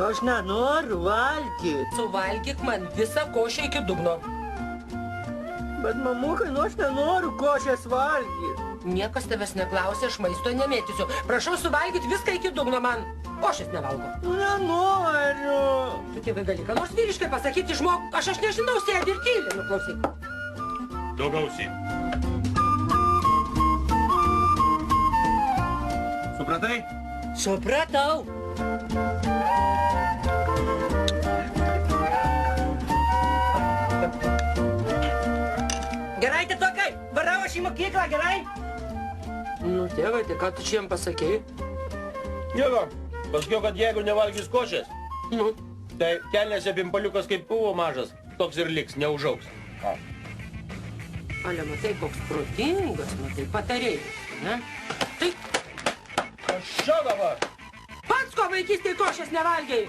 Aš nenoriu valgyti. Suvalgyk man visą košę iki dugno. Bet mamukai, nu aš nenoriu košės valgyti. Niekas tavęs neklausė, aš maisto nemėtysiu. Prašau suvalgyti viską iki dugno man. Košės nevalgo. Nenoriu. Tu tėvai gali ką nors vyriškai pasakyti, žmog. Aš nežinau, sėdi ir tyli. Nu, klausyk. Daugiausiai. Supratai? Supratau. Gerai, tetokai, varau aš į mokyklą, gerai? Nu, tėvai, tai ką tu čia jam pasakei? Nieko, pasakiau, kad jeigu nevalgys košės, Nu, tai kelnėse pimpaliukas kaip buvo mažas, toks ir liks, neužaugs. ale matai, koks protingas, matai, patarėjus, ne? Tai Kas čia dabar? pats ko vaikystėj košės nevalgiai?